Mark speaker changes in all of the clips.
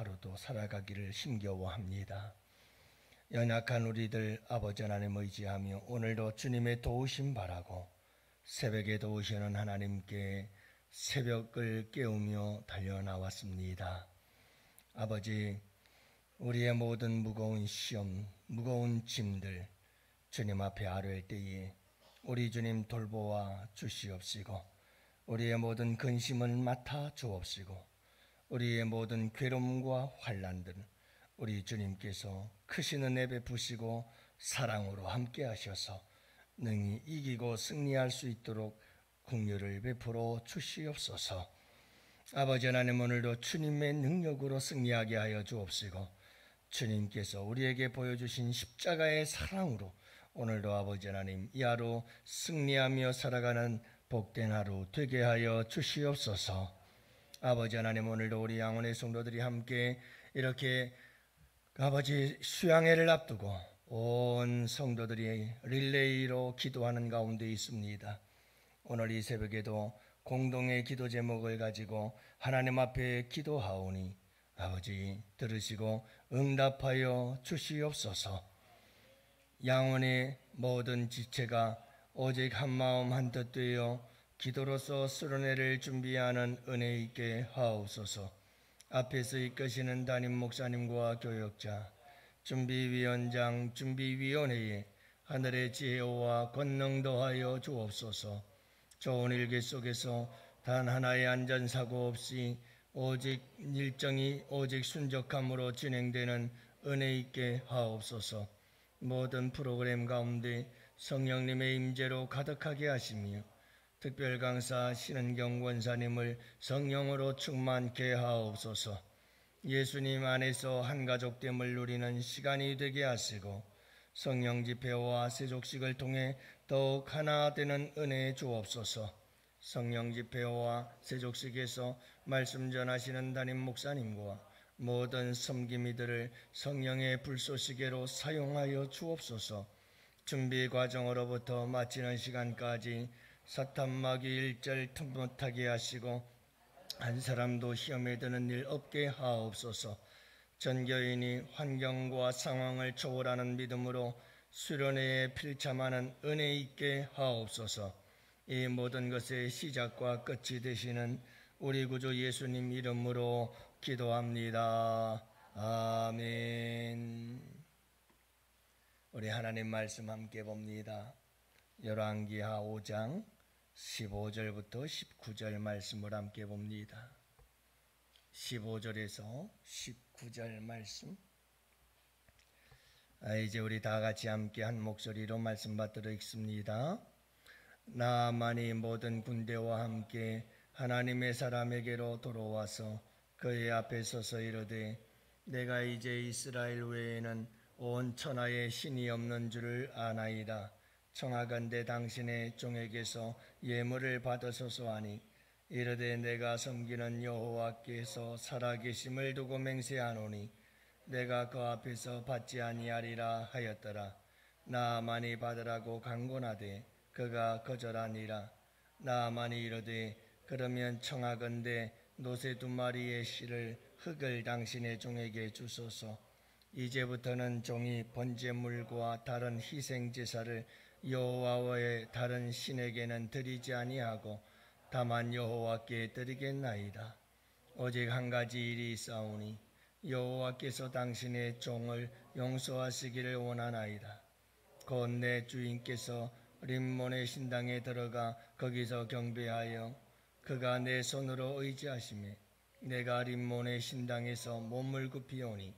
Speaker 1: 하루도 살아가기를 힘겨워합니다. 연약한 우리들 아버지 하나님 의지하며 오늘도 주님의 도우심 바라고 새벽에 도우시는 하나님께 새벽을 깨우며 달려나왔습니다. 아버지, 우리의 모든 무거운 시험, 무거운 짐들 주님 앞에 아뢰할 때에 우리 주님 돌보아 주시옵시고, 우리의 모든 근심을 맡아 주옵시고, 우리의 모든 괴로움과 환난들 우리 주님께서 크신 은혜 베푸시고 사랑으로 함께 하셔서 능히 이기고 승리할 수 있도록 긍휼을 베풀어 주시옵소서. 아버지 하나님, 오늘도 주님의 능력으로 승리하게 하여 주옵시고, 주님께서 우리에게 보여주신 십자가의 사랑으로 오늘도 아버지 하나님 이 하루 승리하며 살아가는 복된 하루 되게 하여 주시옵소서. 아버지 하나님, 오늘도 우리 양원의 성도들이 함께 이렇게 아버지 수양회를 앞두고 온 성도들이 릴레이로 기도하는 가운데 있습니다. 오늘 이 새벽에도 공동의 기도 제목을 가지고 하나님 앞에 기도하오니 아버지 들으시고 응답하여 주시옵소서. 양원의 모든 지체가 오직 한마음 한뜻 되어 기도로서 수련회를 준비하는 은혜 있게 하옵소서. 앞에서 이끄시는 담임 목사님과 교역자, 준비위원장, 준비위원회에 하늘의 지혜와 권능 더하여 주옵소서. 좋은 일기 속에서 단 하나의 안전사고 없이 오직 일정이 오직 순적함으로 진행되는 은혜 있게 하옵소서. 모든 프로그램 가운데 성령님의 임재로 가득하게 하시며 특별 강사 신은경 권사님을 성령으로 충만케 하옵소서. 예수님 안에서 한 가족됨을 누리는 시간이 되게 하시고 성령 집회와 세족식을 통해 더욱 하나 되는 은혜 주옵소서. 성령 집회와 세족식에서 말씀 전하시는 담임 목사님과 모든 섬김이들을 성령의 불쏘시개로 사용하여 주옵소서. 준비 과정으로부터 마치는 시간까지 사탄 마귀 일절 틈 못하게 하시고 한 사람도 시험에 드는 일 없게 하옵소서. 전 교인이 환경과 상황을 초월하는 믿음으로 수련회에 필참하는 은혜 있게 하옵소서. 이 모든 것의 시작과 끝이 되시는 우리 구주 예수님 이름으로 기도합니다. 아멘. 우리 하나님 말씀 함께 봅니다. 열왕기하 5장 15절부터 19절 말씀을 함께 봅니다. 15절에서 19절 말씀. 이제 우리 다 같이 함께 한 목소리로 말씀 받들어 읽습니다. 나아만이 모든 군대와 함께 하나님의 사람에게로 돌아와서 그의 앞에 서서 이르되, 내가 이제 이스라엘 외에는 온 천하에 신이 없는 줄을 아나이다. 청하건대 당신의 종에게서 예물을 받으소서 하니, 이르되 내가 섬기는 여호와께서 살아계심을 두고 맹세하노니 내가 그 앞에서 받지 아니하리라 하였더라. 나아만이 받으라고 강권하되 그가 거절하니라. 나아만이 이르되, 그러면 청하건대 노새 2마리의 실을 흙을 당신의 종에게 주소서. 이제부터는 종이 번제물과 다른 희생제사를 여호와의 다른 신에게는 드리지 아니하고 다만 여호와께 드리겠나이다. 오직 한 가지 일이 있사오니 여호와께서 당신의 종을 용서하시기를 원하나이다. 곧 내 주인께서 림몬의 신당에 들어가 거기서 경배하여 그가 내 손으로 의지하시매 내가 림몬의 신당에서 몸을 굽히오니,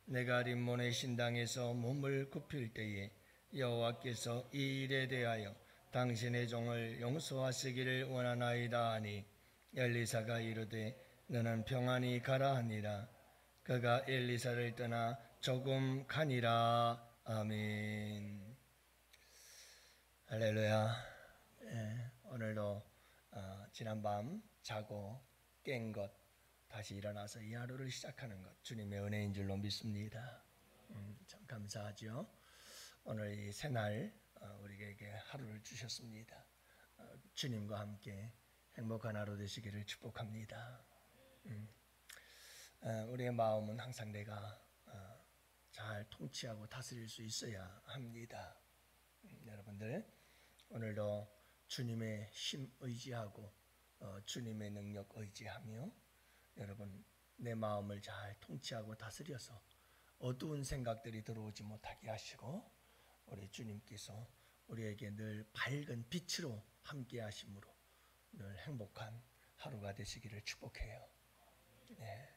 Speaker 1: 내가 림몬의 신당에서 몸을 굽힐 때에 여호와께서 이 일에 대하여 당신의 종을 용서하시기를 원하나이다 하니, 엘리사가 이르되 너는 평안히 가라 하니라. 그가 엘리사를 떠나 조금 가니라. 아멘. 할렐루야. 오늘도 지난밤 자고 깬 것, 다시 일어나서 이 하루를 시작하는 것 주님의 은혜인 줄로 믿습니다. 참 감사하죠. 오늘 이 새날 우리에게 하루를 주셨습니다. 주님과 함께 행복한 하루 되시기를 축복합니다. 우리의 마음은 항상 내가 잘 통치하고 다스릴 수 있어야 합니다. 여러분들 오늘도 주님의 힘 의지하고 주님의 능력 의지하며 여러분 내 마음을 잘 통치하고 다스려서 어두운 생각들이 들어오지 못하게 하시고 우리 주님께서 우리에게 늘 밝은 빛으로 함께 하심으로 늘 행복한 하루가 되시기를 축복해요. 네.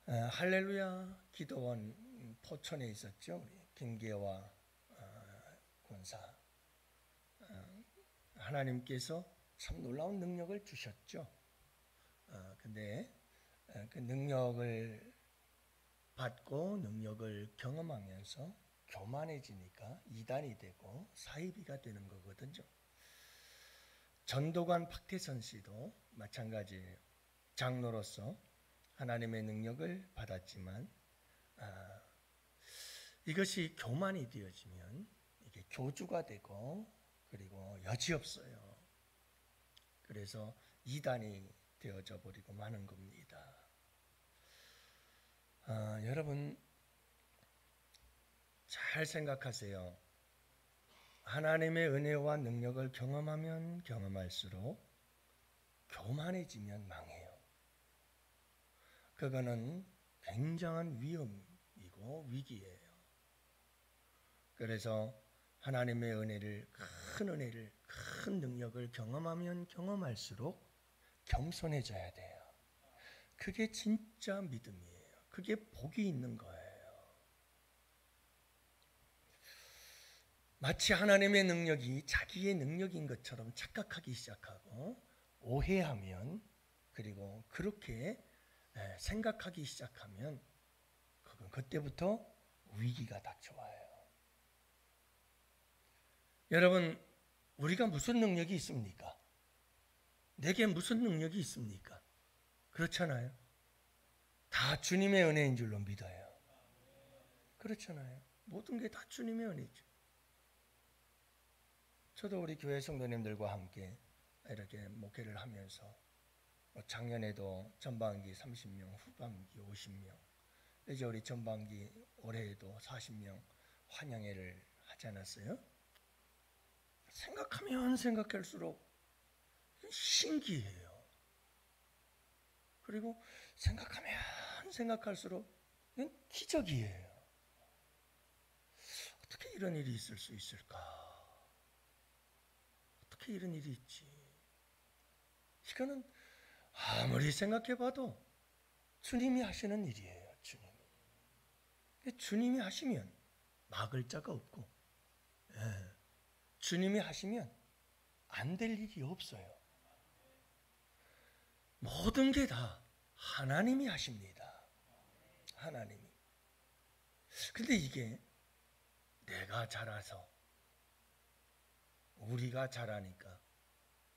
Speaker 1: 할렐루야 기도원 포천에 있었죠. 우리 김계와 권사. 하나님께서 참 놀라운 능력을 주셨죠. 근데 그 능력을 받고 능력을 경험하면서 교만해지니까 이단이 되고 사이비가 되는 거거든요. 전도관 박태선 씨도 마찬가지예요. 장로로서 하나님의 능력을 받았지만 이것이 교만이 되어지면 이게 교주가 되고 그리고 여지없어요. 그래서 이단이 되어져 버리고 마는 겁니다. 여러분 잘 생각하세요. 하나님의 은혜와 능력을 경험하면 경험할수록 교만해지면 망해요. 그거는 굉장한 위험이고 위기예요. 그래서 하나님의 은혜를, 큰 능력을 경험하면 경험할수록 겸손해져야 돼요. 그게 진짜 믿음이에요. 그게 복이 있는 거예요. 마치 하나님의 능력이 자기의 능력인 것처럼 착각하기 시작하고 오해하면 그리고 그렇게 생각하기 시작하면 그건 그때부터 위기가 닥쳐와요. 여러분 우리가 무슨 능력이 있습니까? 내게 무슨 능력이 있습니까? 그렇잖아요. 다 주님의 은혜인 줄로 믿어요. 그렇잖아요. 모든 게 다 주님의 은혜죠. 저도 우리 교회 성도님들과 함께 이렇게 목회를 하면서 작년에도 전반기 30명, 후반기 50명, 이제 우리 전반기 올해에도 40명 환영회를 하지 않았어요? 생각하면 생각할수록 신기해요. 그리고 생각하면 생각할수록 기적이에요. 어떻게 이런 일이 있을 수 있을까? 어떻게 이런 일이 있지? 이거는 아무리 생각해봐도 주님이 하시는 일이에요. 주님이 하시면 막을 자가 없고 주님이 하시면 안 될 일이 없어요. 모든 게 다 하나님이 하십니다. 하나님이. 근데 이게 내가 잘해서 우리가 잘하니까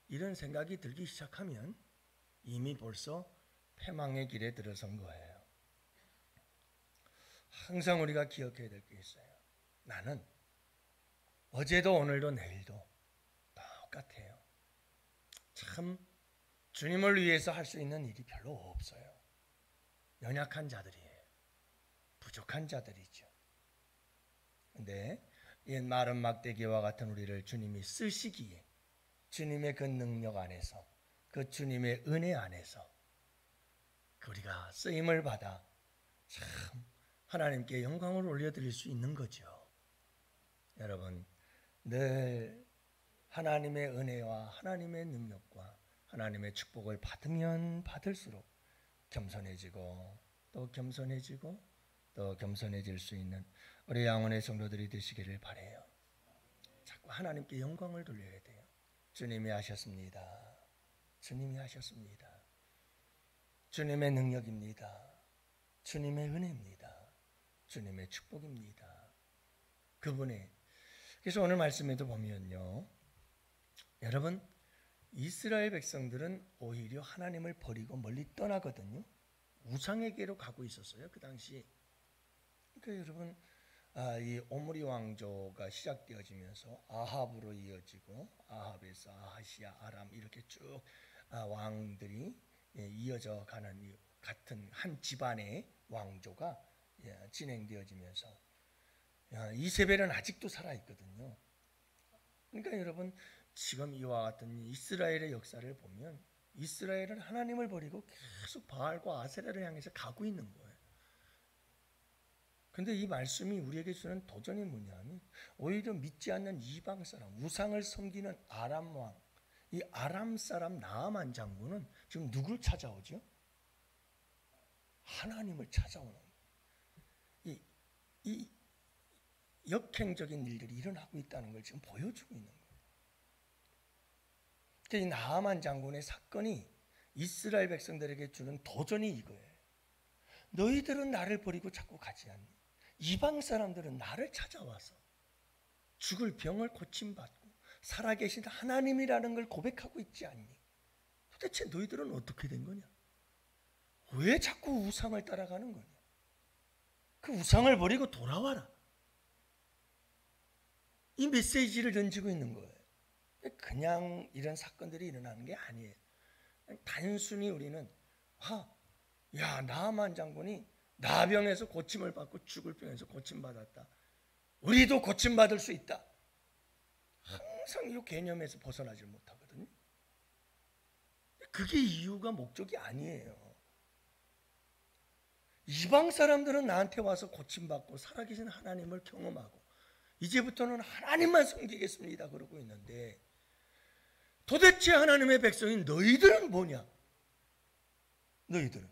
Speaker 1: 이런 생각이 들기 시작하면 이미 벌써 패망의 길에 들어선 거예요. 항상 우리가 기억해야 될 게 있어요. 나는 어제도 오늘도 내일도 똑같아요. 참 주님을 위해서 할 수 있는 일이 별로 없어요. 연약한 자들이에요. 부족한 자들이죠. 근데 이 마른 막대기와 같은 우리를 주님이 쓰시기에 주님의 그 능력 안에서 그 주님의 은혜 안에서 우리가 쓰임을 받아 참 하나님께 영광을 올려드릴 수 있는 거죠. 여러분 늘 하나님의 은혜와 하나님의 능력과 하나님의 축복을 받으면 받을수록 겸손해지고 또 겸손해지고 또 겸손해질 수 있는 우리 영혼의 성도들이 되시기를 바라요. 자꾸 하나님께 영광을 돌려야 돼요. 주님이 하셨습니다. 주님이 하셨습니다. 주님의 능력입니다. 주님의 은혜입니다. 주님의 축복입니다. 그분의 그래서 오늘 말씀에도 보면요. 여러분 이스라엘 백성들은 오히려 하나님을 버리고 멀리 떠나거든요. 우상에게로 가고 있었어요. 그 당시. 그러니까 여러분 이 오므리 왕조가 시작되어지면서 아합으로 이어지고 아합에서 아하시아, 아람 이렇게 쭉 왕들이 이어져 가는 같은 한 집안의 왕조가 진행되어지면서 이세벨은 아직도 살아있거든요. 그러니까 여러분 지금 이와 같은 이스라엘의 역사를 보면 이스라엘은 하나님을 버리고 계속 바알과 아세라를 향해서 가고 있는 거예요. 근데 이 말씀이 우리에게 주는 도전이 뭐냐면 오히려 믿지 않는 이방 사람, 우상을 섬기는 아람 왕, 이 아람 사람 나아만 장군은 지금 누굴 찾아오죠? 하나님을 찾아오는 거예요. 이 역행적인 일들이 일어나고 있다는 걸 지금 보여주고 있는 거예요. 이 나아만 장군의 사건이 이스라엘 백성들에게 주는 도전이 이거예요. 너희들은 나를 버리고 자꾸 가지 않니? 이방 사람들은 나를 찾아와서 죽을 병을 고침받고 살아계신 하나님이라는 걸 고백하고 있지 않니? 도대체 너희들은 어떻게 된 거냐? 왜 자꾸 우상을 따라가는 거냐? 그 우상을 버리고 돌아와라. 이 메시지를 던지고 있는 거예요. 그냥 이런 사건들이 일어나는 게 아니에요. 단순히 우리는 나아만 장군이 나병에서 고침을 받고 죽을 병에서 고침받았다. 우리도 고침받을 수 있다. 항상 이 개념에서 벗어나질 못하거든요. 그게 이유가 목적이 아니에요. 이방 사람들은 나한테 와서 고침받고 살아계신 하나님을 경험하고 이제부터는 하나님만 섬기겠습니다 그러고 있는데 도대체 하나님의 백성인 너희들은 뭐냐? 너희들은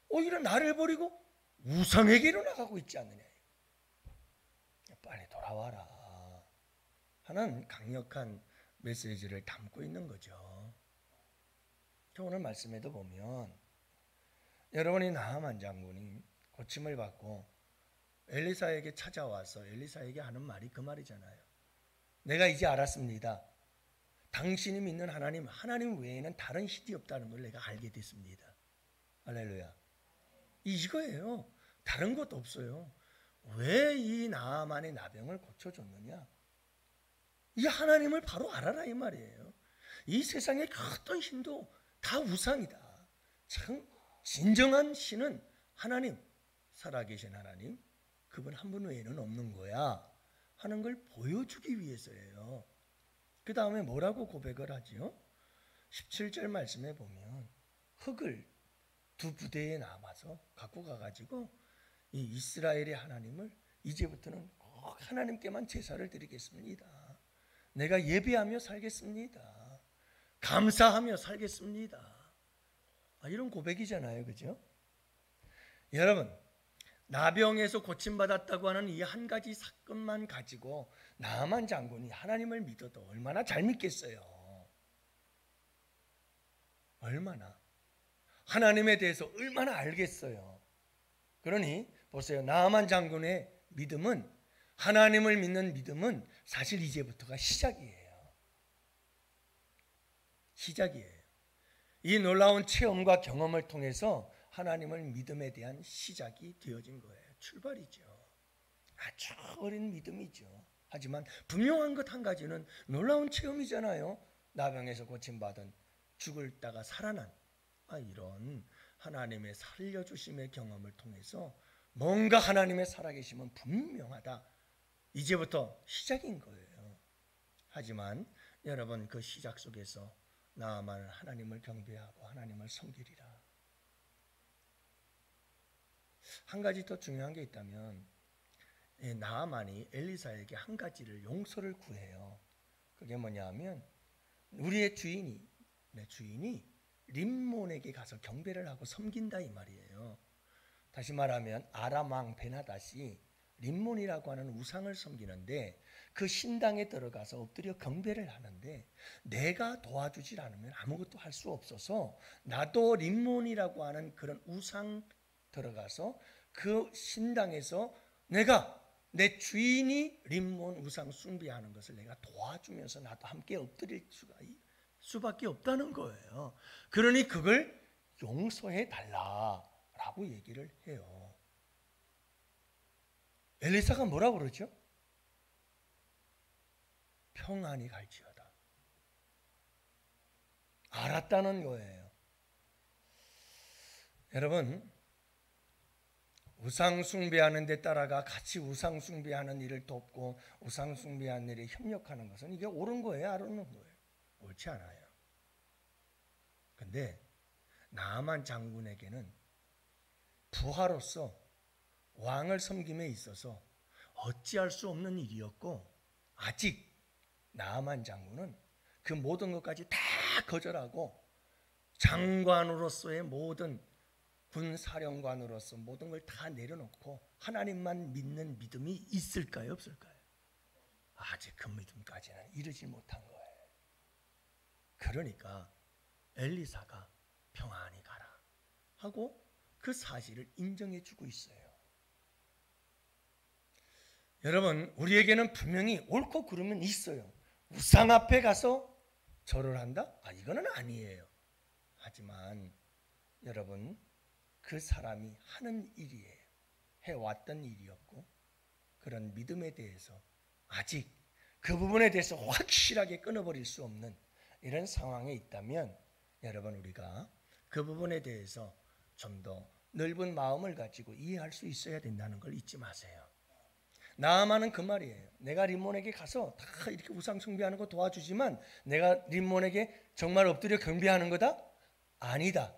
Speaker 1: 오히려 나를 버리고 우상에게로 나가고 있지 않느냐. 빨리 돌아와라 하는 강력한 메시지를 담고 있는 거죠. 오늘 말씀에도 보면 여러분이 나아만 장군이 고침을 받고 엘리사에게 찾아와서 엘리사에게 하는 말이 그 말이잖아요. 내가 이제 알았습니다. 당신이 믿는 하나님 외에는 다른 신이 없다는 걸 내가 알게 됐습니다. 할렐루야. 이거예요. 다른 것도 없어요. 왜 이 나아만의 나병을 고쳐줬느냐? 이 하나님을 바로 알아라 이 말이에요. 이 세상의 어떤 신도 다 우상이다. 참 진정한 신은 하나님, 살아계신 하나님, 그분 한 분 외에는 없는 거야 하는 걸 보여주기 위해서예요. 그 다음에 뭐라고 고백을 하지요? 17절 말씀에 보면 흙을 두 부대에 남아서 갖고 가가지고 이 이스라엘의 하나님을 이제부터는 꼭 하나님께만 제사를 드리겠습니다. 내가 예배하며 살겠습니다. 감사하며 살겠습니다. 이런 고백이잖아요. 그죠? 여러분 나병에서 고침받았다고 하는 이 한 가지 사건만 가지고 나아만 장군이 하나님을 믿어도 얼마나 잘 믿겠어요. 얼마나 하나님에 대해서 얼마나 알겠어요. 그러니 보세요. 나아만 장군의 믿음은 하나님을 믿는 믿음은 사실 이제부터가 시작이에요. 시작이에요. 이 놀라운 체험과 경험을 통해서 하나님을 믿음에 대한 시작이 되어진 거예요. 출발이죠. 아주 어린 믿음이죠. 하지만 분명한 것 한 가지는 놀라운 체험이잖아요. 나병에서 고침받은 죽을다가 살아난 이런 하나님의 살려주심의 경험을 통해서 뭔가 하나님의 살아계심은 분명하다. 이제부터 시작인 거예요. 하지만 여러분 그 시작 속에서 나아만은 하나님을 경배하고 하나님을 섬기리라. 한 가지 더 중요한 게 있다면 나아만이 엘리사에게 한 가지를 용서를 구해요. 그게 뭐냐면 우리의 주인이 내 주인이 림몬에게 가서 경배를 하고 섬긴다 이 말이에요. 다시 말하면 아람 왕 베나닷이 림몬이라고 하는 우상을 섬기는데 그 신당에 들어가서 엎드려 경배를 하는데 내가 도와주질 않으면 아무것도 할 수 없어서 나도 림몬이라고 하는 그런 우상 들어가서 그 신당에서 내가 내 주인이 림몬 우상 숭배하는 것을 내가 도와주면서 나도 함께 엎드릴 수밖에 없다는 거예요. 그러니 그걸 용서해 달라라고 얘기를 해요. 엘리사가 뭐라고 그러죠? 평안이 갈지어다. 알았다는 거예요. 여러분, 우상 숭배하는 데 따라가 같이 우상 숭배하는 일을 돕고 우상 숭배하는 일에 협력하는 것은 이게 옳은 거예요, 안 옳은 거예요? 옳지 않아요. 근데 나아만 장군에게는 부하로서 왕을 섬김에 있어서 어찌할 수 없는 일이었고, 아직 나아만 장군은 그 모든 것까지 다 거절하고 장관으로서의 모든 군사령관으로서 모든 걸 다 내려놓고 하나님만 믿는 믿음이 있을까요, 없을까요? 아직 그 믿음까지는 이르지 못한 거예요. 그러니까 엘리사가 평안히 가라 하고 그 사실을 인정해 주고 있어요. 여러분, 우리에게는 분명히 옳고 그름은 있어요. 우상 앞에 가서 절을 한다? 이거는 아니에요. 하지만 여러분, 그 사람이 하는 일이에요. 해왔던 일이었고, 그런 믿음에 대해서 아직 그 부분에 대해서 확실하게 끊어버릴 수 없는 이런 상황에 있다면, 여러분, 우리가 그 부분에 대해서 좀 더 넓은 마음을 가지고 이해할 수 있어야 된다는 걸 잊지 마세요. 나아만은 그 말이에요. 내가 림몬에게 가서 다 이렇게 우상 숭배하는 거 도와주지만 내가 림몬에게 정말 엎드려 경배하는 거다? 아니다.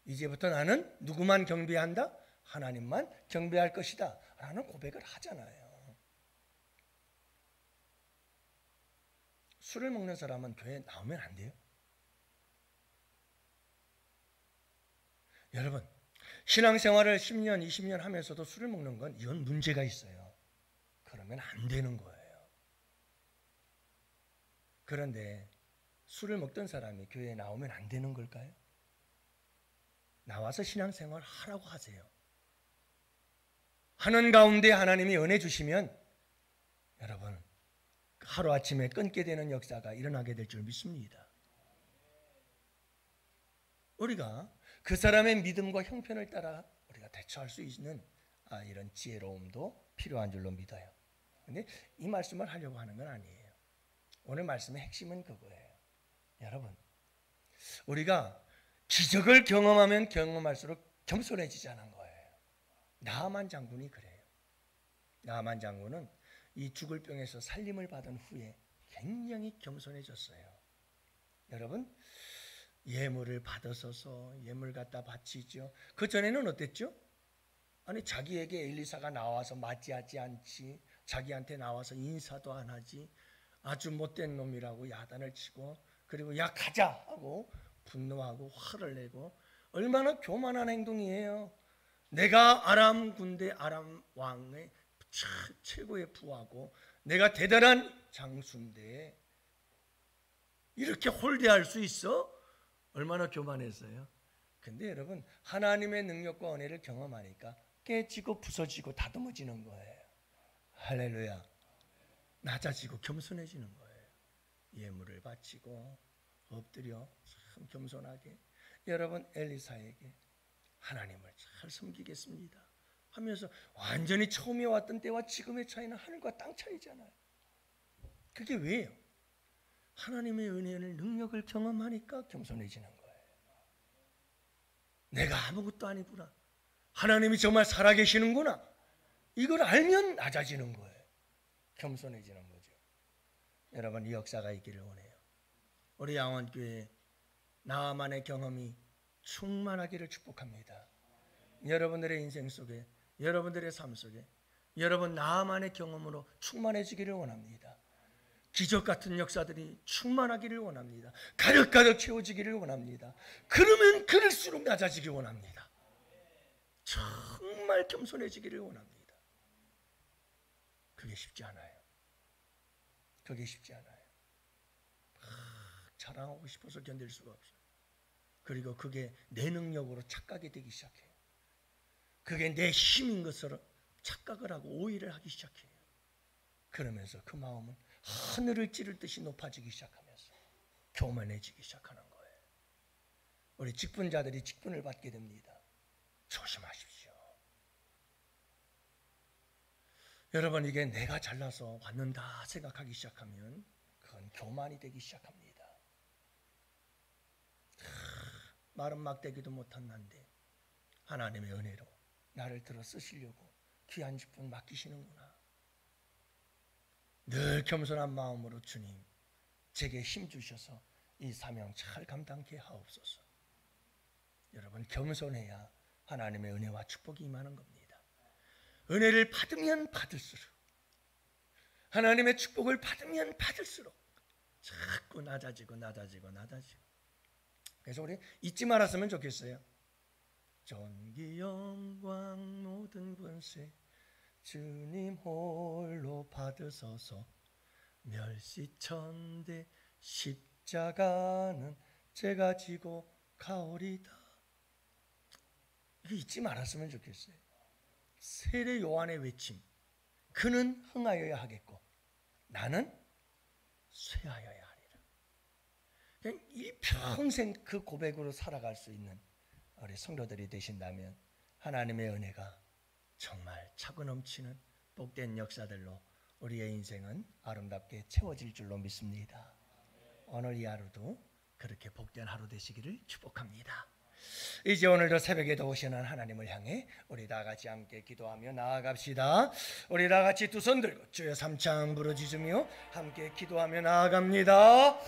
Speaker 1: 이제부터 나는 누구만 경배한다? 하나님만 경배할 것이다 라는 고백을 하잖아요. 술을 먹는 사람은 교회에 나오면 안 돼요? 여러분, 신앙생활을 10년, 20년 하면서도 술을 먹는 건 이건 문제가 있어요. 그러면 안 되는 거예요. 그런데 술을 먹던 사람이 교회에 나오면 안 되는 걸까요? 나와서 신앙생활 하라고 하세요. 하는 가운데 하나님이 은혜 주시면 여러분, 하루아침에 끊게 되는 역사가 일어나게 될 줄 믿습니다. 우리가 그 사람의 믿음과 형편을 따라 우리가 대처할 수 있는 이런 지혜로움도 필요한 줄로 믿어요. 근데 이 말씀을 하려고 하는 건 아니에요. 오늘 말씀의 핵심은 그거예요. 여러분, 우리가 기적을 경험하면 경험할수록 겸손해지자는 거예요. 나아만 장군이 그래요. 나아만 장군은 이 죽을 병에서 살림을 받은 후에 굉장히 겸손해졌어요. 여러분, 예물을 받아서서 예물 갖다 바치죠. 그 전에는 어땠죠? 아니, 자기에게 엘리사가 나와서 맞이하지 않지, 자기한테 나와서 인사도 안 하지, 아주 못된 놈이라고 야단을 치고, 그리고 야 가자 하고 분노하고 화를 내고, 얼마나 교만한 행동이에요. 내가 아람 군대 아람 왕의 최고의 부하고 내가 대단한 장수인데 이렇게 홀대할 수 있어? 얼마나 교만했어요. 근데 여러분, 하나님의 능력과 은혜를 경험하니까 깨지고 부서지고 다듬어지는 거예요. 할렐루야. 낮아지고 겸손해지는 거예요. 예물을 바치고 엎드려 참 겸손하게, 여러분, 엘리사에게 하나님을 잘 섬기겠습니다 하면서 완전히 처음에 왔던 때와 지금의 차이는 하늘과 땅 차이잖아요. 그게 왜요? 하나님의 은혜를, 능력을 경험하니까 겸손해지는 거예요. 내가 아무것도 아니구나, 하나님이 정말 살아계시는구나, 이걸 알면 낮아지는 거예요. 겸손해지는 거죠. 여러분, 이 역사가 있기를 원해요. 우리 양원교회 나만의 경험이 충만하기를 축복합니다. 여러분들의 인생 속에, 여러분들의 삶 속에 여러분 나만의 경험으로 충만해지기를 원합니다. 기적 같은 역사들이 충만하기를 원합니다. 가득가득 채워지기를 원합니다. 그러면 그럴수록 낮아지기 원합니다. 정말 겸손해지기를 원합니다. 그게 쉽지 않아요. 그게 쉽지 않아요. 자랑하고 싶어서 견딜 수가 없어요. 그리고 그게 내 능력으로 착각이 되기 시작해요. 그게 내 힘인 것으로 착각을 하고 오해를 하기 시작해요. 그러면서 그 마음은 하늘을 찌를 듯이 높아지기 시작하면서 교만해지기 시작하는 거예요. 우리 직분자들이 직분을 받게 됩니다. 조심하십시오. 여러분, 이게 내가 잘나서 받는다 생각하기 시작하면 그건 교만이 되기 시작합니다. 말은 막대기도 못한 난데 하나님의 은혜로 나를 들어 쓰시려고 귀한 직분 맡기시는구나. 늘 겸손한 마음으로 주님 제게 힘 주셔서 이 사명 잘 감당케 하옵소서. 여러분, 겸손해야 하나님의 은혜와 축복이 임하는 겁니다. 은혜를 받으면 받을수록, 하나님의 축복을 받으면 받을수록 자꾸 낮아지고. 그래서 우리 잊지 말았으면 좋겠어요. 존귀 영광 모든 권세 주님 홀로 받으소서. 멸시천대 십자가는 제가 지고 가오리다. 이거 잊지 말았으면 좋겠어요. 세례 요한의 외침, 그는 흥하여야 하겠고 나는 쇠하여야 하리라. 그냥 일평생 그 고백으로 살아갈 수 있는 우리 성도들이 되신다면 하나님의 은혜가 정말 차고 넘치는 복된 역사들로 우리의 인생은 아름답게 채워질 줄로 믿습니다. 오늘 이 하루도 그렇게 복된 하루 되시기를 축복합니다. 이제 오늘도 새벽에도 오시는 하나님을 향해 우리 다 같이 함께 기도하며 나아갑시다. 우리 다 같이 두 손 들고 주여 삼창 부르짖으며 함께 기도하며 나아갑니다.